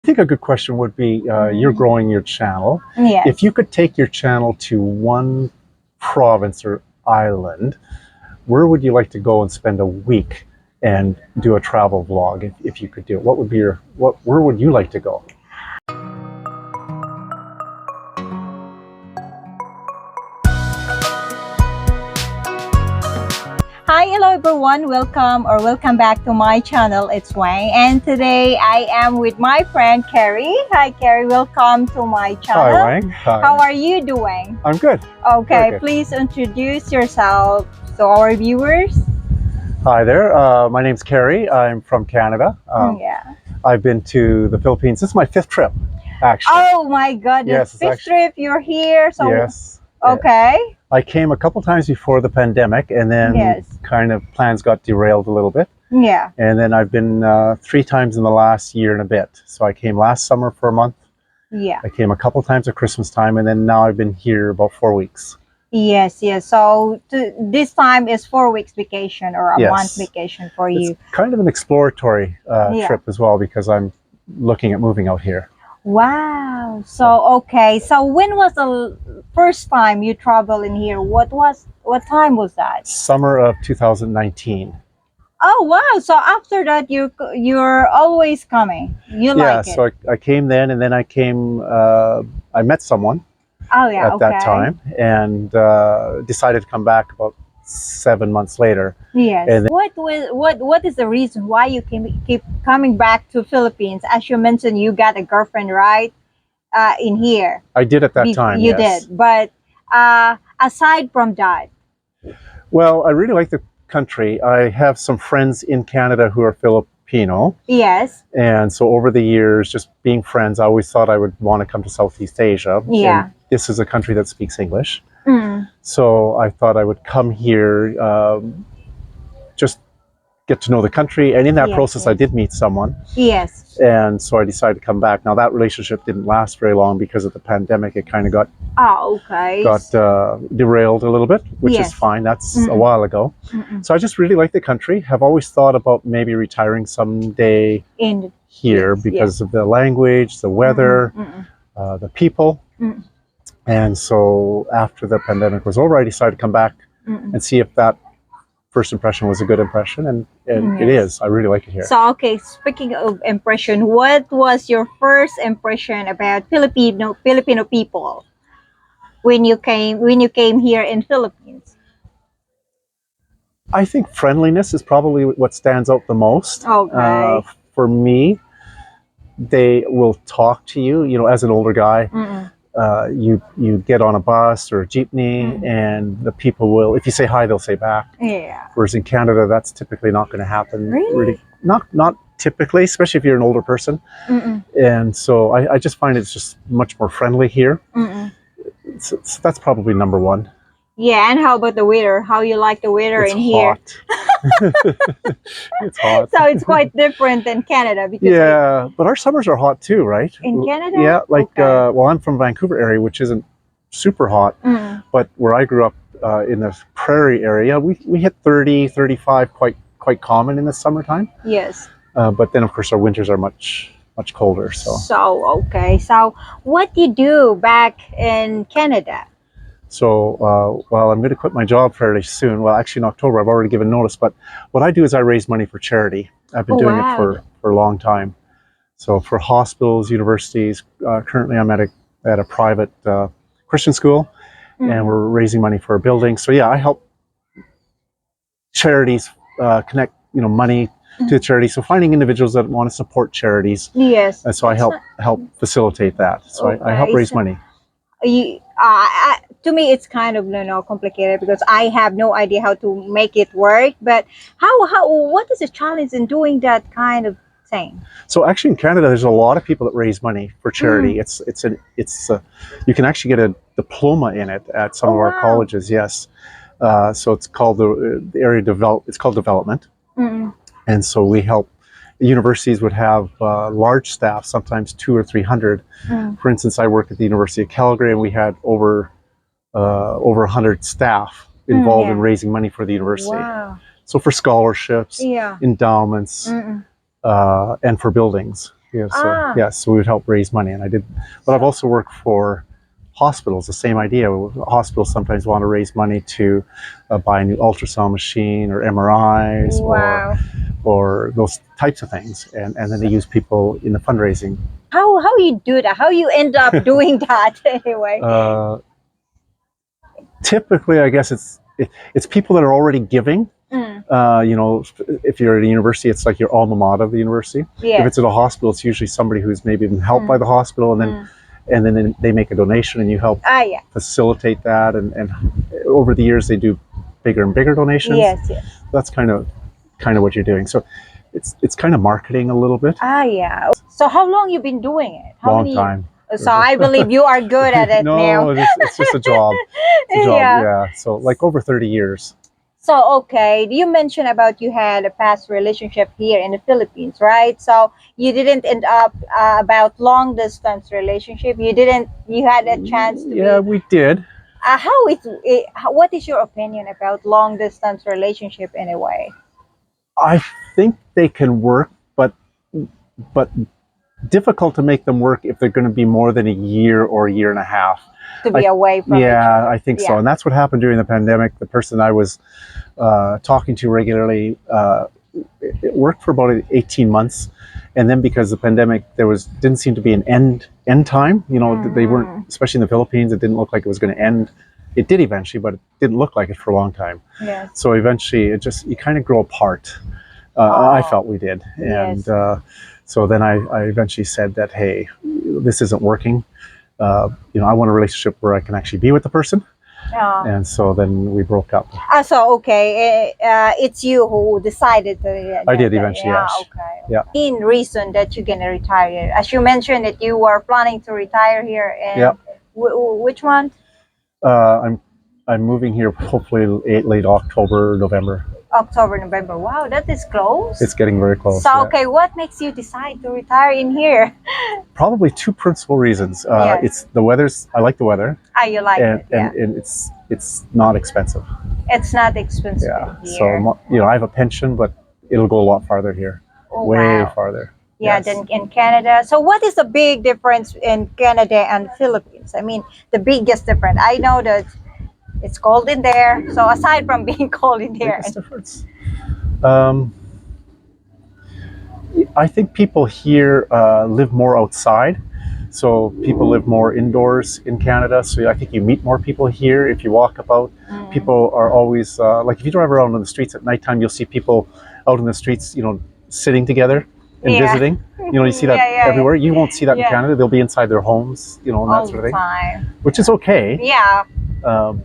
I think a good question would be, you're growing your channel. Yes. If you could take your channel to one province or island, where would you like to go and spend a week and do a travel vlog if you could do it? What would be where would you like to go? Hi, hello everyone. Welcome back to my channel. It's Wang, and today I am with my friend Carrie. Hi, Carrie. Welcome to my channel. Hi, Wang. Hi. How are you doing? I'm good. Okay, Good. Please introduce yourself to our viewers. Hi there. My name's Carrie. I'm from Canada. Yeah. I've been to the Philippines. This is my 5th trip, actually. Oh my God! Yes, Fifth trip. You're here. So yes. Okay. I came a couple times before the pandemic, and then Yes. kind of plans got derailed a little bit. Yeah. And then I've been 3 times in the last year and a bit. So I came last summer for a month. Yeah. I came a couple times at Christmas time, and then now I've been here about 4 weeks. Yes. So this time is 4 weeks vacation or a Yes. month vacation for you. It's kind of an exploratory Yeah. trip as well, because I'm looking at moving out here. Wow. Okay. So when was the first time you traveled in here? What time was that? Summer of 2019. Oh wow. So after that you're always coming. You Yeah, like it. so I came then, and then I came, I met someone Oh yeah, at that time, and decided to come back about 7 months later. Yes. And What is the reason why you keep coming back to Philippines? As you mentioned, you got a girlfriend, right? In here. I did at that time, You yes. did. But aside from that. Well, I really like the country. I have some friends in Canada who are Filipino. Yes. And so over the years, just being friends, I always thought I would want to come to Southeast Asia. Yeah. And this is a country that speaks English. Mm. So I thought I would come here, just get to know the country. And in that Yes, process, I yes. did meet someone. Yes. And so I decided to come back. Now, that relationship didn't last very long because of the pandemic. It kind of got Okay. derailed a little bit, which Yes. is fine. That's a Mm-mm. while ago. Mm-mm. So I just really like the country. Have always thought about maybe retiring someday In here Yes, because of the language, the weather, the people. Mm. And so after the pandemic was over, I decided to come back and see if that first impression was a good impression, and it Yes. is. I really like it here. So, okay, speaking of impression, what was your first impression about Filipino people when you came here in Philippines? I think friendliness is probably what stands out the most. Okay. For me, they will talk to you. You know, as an older guy, Mm-mm. you get on a bus or a jeepney, and the people will, if you say hi, they'll say back. Yeah. Whereas in Canada, that's typically not going to happen. Really? Not typically, especially if you're an older person. Mm-mm. And so I just find it's just much more friendly here. Mm-mm. So that's probably number one. Yeah, and how about the weather? How you like the weather It's in here? hot. It's hot. So it's quite different than Canada because Yeah, but our summers are hot too, right? in Canada? Yeah, like, Okay. well, I'm from Vancouver area, which isn't super hot, Mm. but where I grew up in the prairie area, we hit 30, 35 quite common in the summertime. Yes. But then, of course, our winters are much colder. Okay. So what you do back in Canada? So, well, I'm going to quit my job fairly soon. Well, actually, in October, I've already given notice. But what I do is I raise money for charity. I've been doing it for a long time. So, for hospitals, universities. Currently, I'm at a private Christian school, and we're raising money for a building. So, yeah, I help charities connect, money to charity. So, finding individuals that want to support charities. Yes. And so I help facilitate that. So I help Okay, raise so- money. To me, it's kind of complicated because I have no idea how to make it work. But what is the challenge in doing that kind of thing? So actually, in Canada, there's a lot of people that raise money for charity. You can actually get a diploma in it at some of our colleges. Yes, so it's called It's called development, and so we help. Universities would have large staff, sometimes 200 or 300. For instance, I work at the University of Calgary, and we had over 100 staff involved in raising money for the university. Wow. So for scholarships, endowments, and for buildings. Yeah, so Ah, yeah, so we would help raise money, and I did. But I've also worked for hospitals. The same idea. Hospitals sometimes want to raise money to buy a new ultrasound machine or MRIs wow. or those types of things, and then they use people in the fundraising. How you do that? How you end up doing that anyway? Uh, Typically, I guess it's people that are already giving. Mm, You know, if you're at a university, it's like your alma mater of the university. If yes. it's at a hospital, it's usually somebody who's maybe been helped by Mm, the hospital, mm. and then they make a donation, and you help Ah, yeah. facilitate that. And over the years, they do bigger and bigger donations. Yes, yes. That's kind of what you're doing. So it's kind of marketing a little bit. Ah, yeah. So how long you been doing it? How Long many years? time. So I believe you are good at it now. No, it's just a job. It's a job. Yeah. Yeah. So like over 30 years. So okay, you mentioned about you had a past relationship here in the Philippines, right? So you didn't end up about long distance relationship. You didn't. You had a chance to Yeah, be. we did. What is your opinion about long distance relationship anyway? I think they can work, but difficult to make them work if they're going to be more than a year or a year and a half. To be away from each Yeah, other. I think so. Yeah. And that's what happened during the pandemic. The person I was talking to regularly, it worked for about 18 months. And then because of the pandemic, didn't seem to be an end time. You know, they weren't, especially in the Philippines, it didn't look like it was going to end. It did eventually, but it didn't look like it for a long time. Yes. So eventually, you kind of grow apart. I felt we did. And Yes. so then I eventually said that, hey, this isn't working. You know, I want a relationship where I can actually be with the person. And so then we broke up. So okay, it's you who decided to. I did eventually, Yeah. yes. Okay. Yeah. Main reason that you're gonna retire, as you mentioned that you were planning to retire here, and Yeah. which one? I'm moving here hopefully late October, November. October, November. Wow, that is close. It's getting very close. So yeah. okay, what makes you decide to retire in here? Probably two principal reasons. Yes. It's the weather's. I like the weather, Ah, you like and, it? Yeah. and it's not expensive. It's not expensive Yeah. here. So you know, I have a pension, but it'll go a lot farther here. Oh, Way wow. farther. Yeah, Yes. than in Canada. So what is the big difference in Canada and Philippines? I mean, the biggest difference. I know that it's cold in there. So aside from being cold in there, Biggest difference. I think people here live more outside. So people live more indoors in Canada. So I think you meet more people here. If you walk about, people are always like if you drive around on the streets at nighttime, you'll see people out in the streets, you know, sitting together and Yeah. visiting. You know, you see that Yeah. everywhere. You won't see that in Yeah. Canada. They'll be inside their homes, you know, and all that sort the of thing, time. which is okay. Yeah.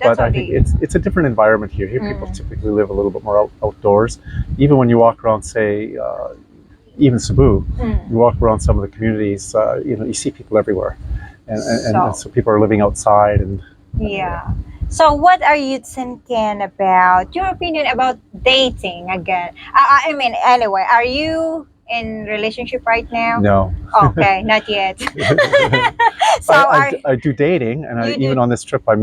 But I think it's a different environment here. Here, people typically live a little bit more outdoors. Even when you walk around, say, even Cebu, you walk around some of the communities, you know, you see people everywhere, and so people are living outside. And Yeah. So what are you thinking about your opinion about dating again? I mean, anyway, are you in relationship right now? no, Okay, not yet. So I do dating, and even on this trip, I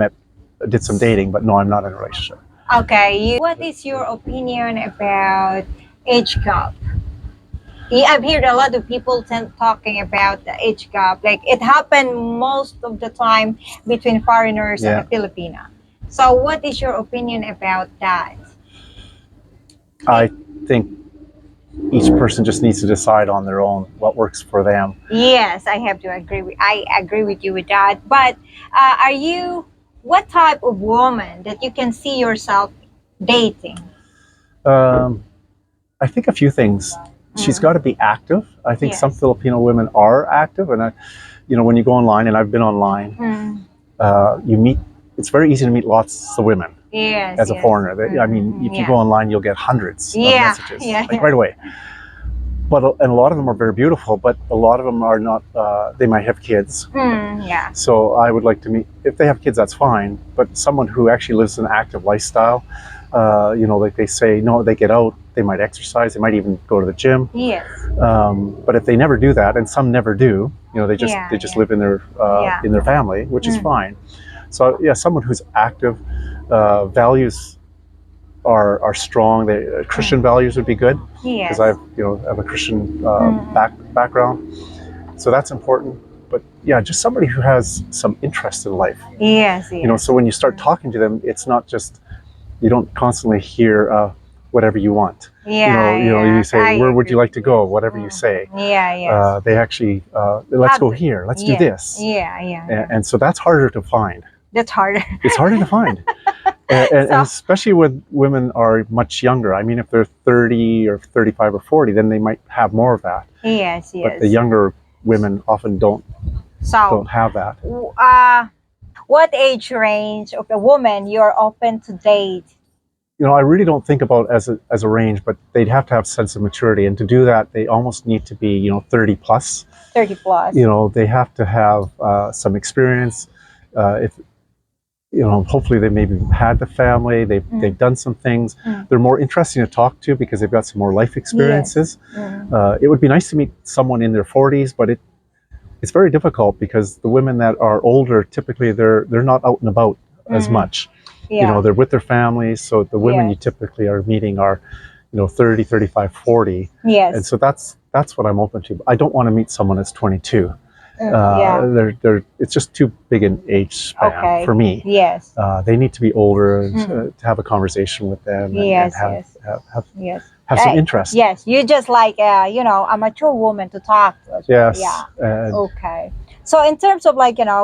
did some dating, but no, I'm not in a relationship. okay. What is your opinion about age gap? Yeah, I've heard a lot of people talking about the age gap. Like it happened most of the time between foreigners and a Filipino. So, what is your opinion about that? I think each person just needs to decide on their own what works for them. Yes, I have to agree. I agree with you with that. But are you what type of woman that you can see yourself dating? I think a few things. She's got to be active. I think some Filipino women are active, and you know, when you go online, and I've been online, you meet. It's very easy to meet lots of women as a foreigner. I mean, if you go online, you'll get hundreds of messages like right away. And a lot of them are very beautiful, but a lot of them are not. They might have kids. So I would like to meet. If they have kids, that's fine. But someone who actually lives an active lifestyle. You know, like they say, no, they get out, they might exercise, they might even go to the gym. Yes. But if they never do that, and some never do, you know, they just live in their family, which is fine. So yeah, someone who's active, values are strong. Christian values would be good because I have a Christian background. So that's important. But yeah, just somebody who has some interest in life. Yes, yes. You know, so when you start talking to them, it's not just, you don't constantly hear whatever you want. Yeah, You say, I where would you agree like to with go? you. Whatever you say. Yeah, yes. They actually, let's go Have- here, let's do yeah, this. Yeah, yeah. And so that's harder to find. That's harder. It's harder to find. And So- especially when women are much younger. I mean, if they're 30 or 35 or 40, then they might have more of that. Yes, yes. But the younger women often don't So, have that. what age range of a woman you're open to date? You know, I really don't think about as a range, but they'd have to have a sense of maturity, and to do that, they almost need to be 30 plus. 30 plus. You know, they have to have some experience. If hopefully they maybe had the family, they've done some things. They're more interesting to talk to because they've got some more life experiences. Yes. It would be nice to meet someone in their 40s, but it's very difficult because the women that are older, typically they're not out and about as much. Yeah. You know, they're with their families, so the women you Yes. typically are meeting are 30, 35, 40. Yes. And so that's what I'm open to. I don't want to meet someone that's 22. Yeah. It's just too big an age span for me. Yes. They need to be older and to have a conversation with them and, Yes, and have Yes. some interest. Yes, you just like a mature woman to talk to. Yes. Yeah. And Okay. So in terms of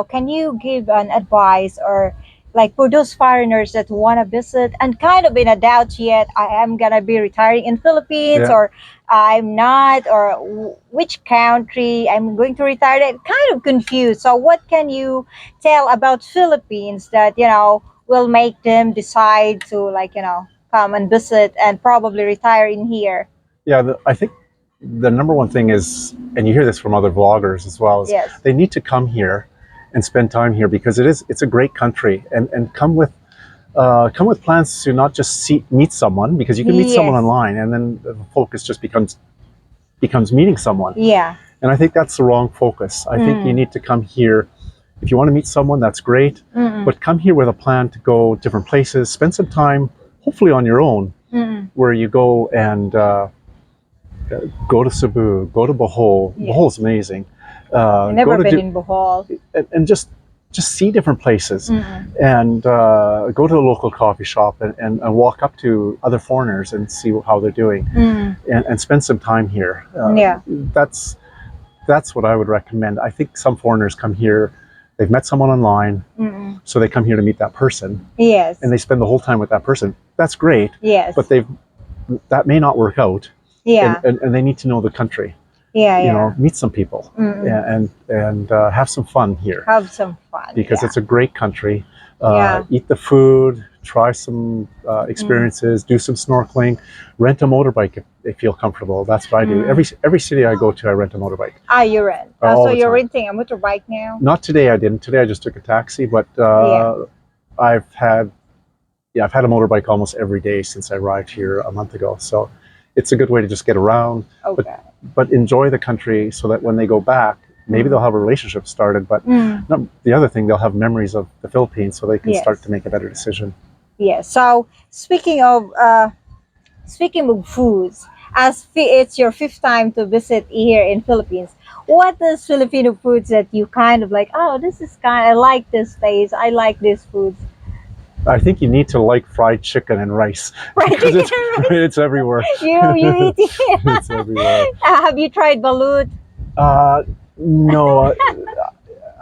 can you give an advice or like for those foreigners that want to visit and kind of in a doubt yet, I am gonna be retiring in Philippines Yeah. or I'm not, or which country I'm going to retire? They're kind of confused. So what can you tell about Philippines that will make them decide to come and visit and probably retire in here? yeah, I think the number one thing is, and you hear this from other vloggers as well, is Yes. they need to come here and spend time here because it's a great country, and come with plans to not just meet someone, because you can meet someone Yes. online and then the focus just becomes meeting someone. Yeah. And I think that's the wrong focus. I think you need to come here. If you want to meet someone, that's great, but come here with a plan to go different places, spend some time, hopefully on your own, where you go and go to Cebu, go to Bohol. Yes. Bohol's amazing. I've never go to been in Bohol. and just see different places, and go to a local coffee shop and walk up to other foreigners and see how they're doing, and spend some time here. Yeah. That's what I would recommend. I think some foreigners come here, they've met someone online, so they come here to meet that person, Yes. and they spend the whole time with that person. That's great, Yes. but that may not work out, Yeah. and they need to know the country. Yeah. Meet some people, and have some fun here, Have some fun. because yeah. it's a great country. Yeah. Eat the food, try some experiences, do some snorkeling, rent a motorbike if they feel comfortable. That's what I do. Every city I go to, I rent a motorbike. You rent. All So the you're time. renting a motorbike now? Not today, I didn't. Today I just took a taxi, but I've had a motorbike almost every day since I arrived here a month ago. So it's a good way to just get around, Okay. but enjoy the country, so that when they go back, maybe they'll have a relationship started, but the other thing, they'll have memories of the Philippines, so they can Yes. start to make a better decision. Yeah. So speaking of foods, it's your fifth time to visit here in Philippines. What is Filipino foods that you kind of like? Oh, I like this taste. I like these foods. I think you need to like fried chicken and rice. Fried because chicken and rice. it's everywhere. You eat it. It's everywhere. Have you tried balut? No,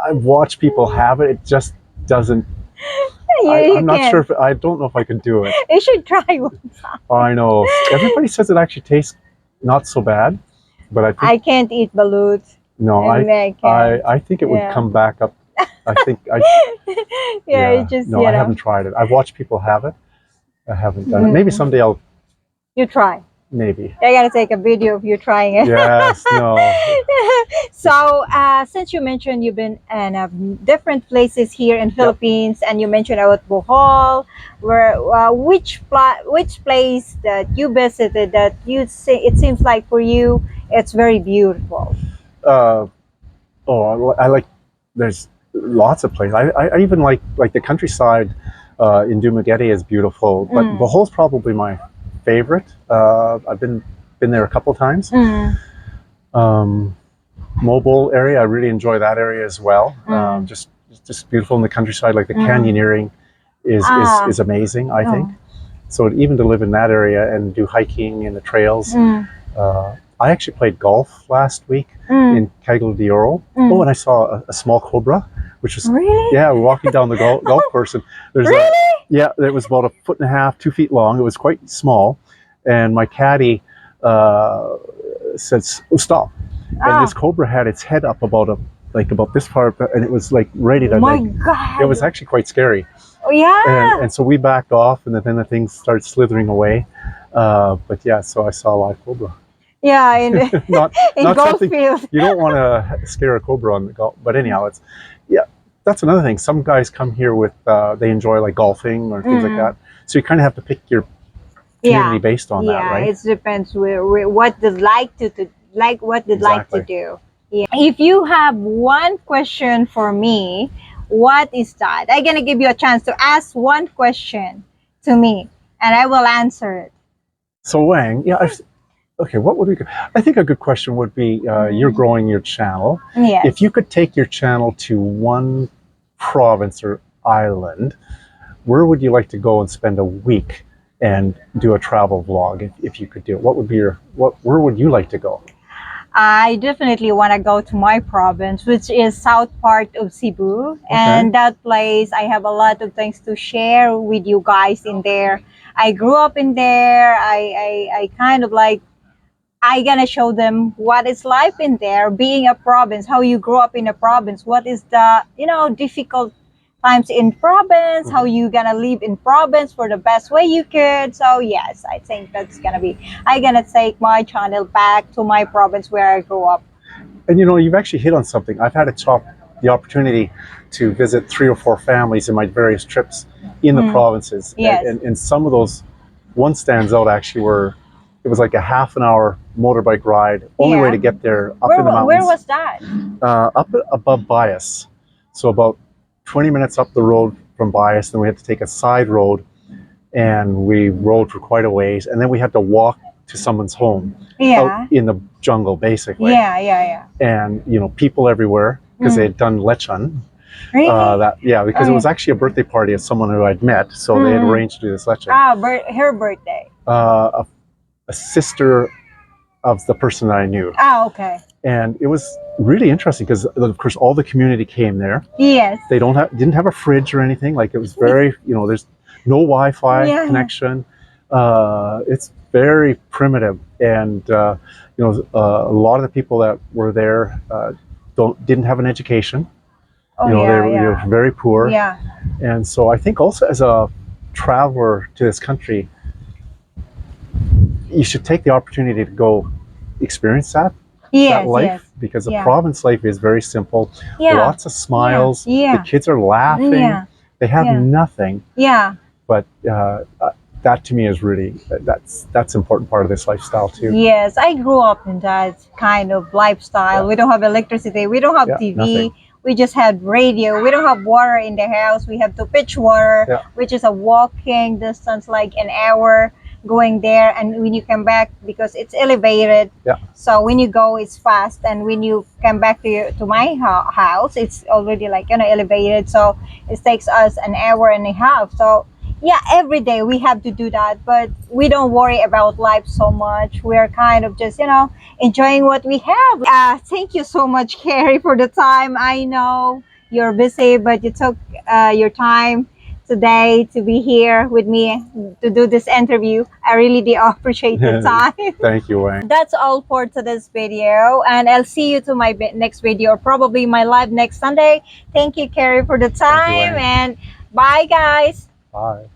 I've watched people have it. It just doesn't. You I'm not can. sure. I don't know if I can do it. You should try one. I know. Everybody says it actually tastes not so bad, but I think I can't eat balut. no. I can't. I think it would Yeah. come back up. I think Yeah, it just no, I haven't tried it. I've watched people have it. I haven't done it. Maybe someday I'll. You try. Maybe. I gotta take a video of you trying it. Yes. No. So, since you mentioned you've been in different places here in Philippines, and you mentioned about Bohol, which place that you visited that you say it seems like for you it's very beautiful? I like. There's lots of places. I even like the countryside in Dumaguete is beautiful, but Bohol's probably my favorite. I've been there a couple times. Mobile area, I really enjoy that area as well. Mm. Just beautiful in the countryside. Like the canyoneering is amazing, I think. So even to live in that area and do hiking in the trails. I actually played golf last week in Caglo de Oro. Oh, and I saw a small cobra, which was Really? yeah. We're walking down the golf course, and there's Really? it was about 1.5 feet, 2 feet long. It was quite small, and my caddy said, "Oh, stop!" And this cobra had its head up about this far, and it was like ready to. Oh my God! It was actually quite scary. Oh yeah. And so we backed off, and then the things started slithering away. But yeah, so I saw a live cobra. Yeah, in not in not golf something field. you don't want to scare a cobra on the golf. But anyhow, that's another thing. Some guys come here with they enjoy like golfing or things like that. So you kind of have to pick your community based on that, right? It depends what they like what they like to Exactly. do. Yeah. If you have one question for me, what is that? I'm gonna give you a chance to ask one question to me, and I will answer it. So Wang, okay, what would we? I think a good question would be: you're growing your channel. Yes. If you could take your channel to one province or island, where would you like to go and spend a week and do a travel vlog? If you could do it, what would be where would you like to go? I definitely want to go to my province, which is south part of Cebu. And that place, I have a lot of things to share with you guys in there. I grew up in there. I kind of like, I gonna show them what is life in there, being a province, how you grow up in a province, what is the, difficult times in province, how you gonna live in province for the best way you could. So yes, I think that's gonna be, I gonna take my channel back to my province where I grew up. And you've actually hit on something. I've had the opportunity to visit 3 or 4 families in my various trips in the provinces. Yes. And some of those, one stands out actually where it was like a half an hour motorbike ride, only way to get there up in the mountains. Where was that? Up above Bias. So about 20 minutes up the road from Bias, then we had to take a side road, and we rode for quite a ways, and then we had to walk to someone's home out in the jungle, basically. Yeah. And people everywhere because they had done lechon. Really? Because it was actually a birthday party of someone who I'd met, so they had arranged to do this lechon. Her birthday. A sister of the person that I knew. Okay. And it was really interesting because, of course, all the community came there. Yes. They didn't have a fridge or anything. Like, it was very, there's no Wi-Fi connection. It's very primitive, and a lot of the people that were there didn't have an education. They were very poor. Yeah. And so I think also as a traveler to this country, you should take the opportunity to go experience that life, because the province life is very simple. Lots of smiles. The kids are laughing. They have nothing. But that to me is really that's an important part of this lifestyle too. Yes, I grew up in that kind of lifestyle. We don't have electricity. We don't have TV. Nothing. We just had radio. We don't have water in the house. We have to fetch water, which is a walking distance, like an hour going there. And when you come back, because it's elevated, so when you go, it's fast. And when you come back to my house, it's already like elevated. So it takes us an hour and a half. So every day we have to do that, but we don't worry about life so much. We're kind of just enjoying what we have. Thank you so much, Carrie, for the time. I know you're busy, but you took your time today to be here with me to do this interview. I really do appreciate the time. Thank you, Wayne. That's all for today's video, and I'll see you to my next video, or probably my live next Sunday. Thank you, Carrie, for the time, and bye, guys. Bye.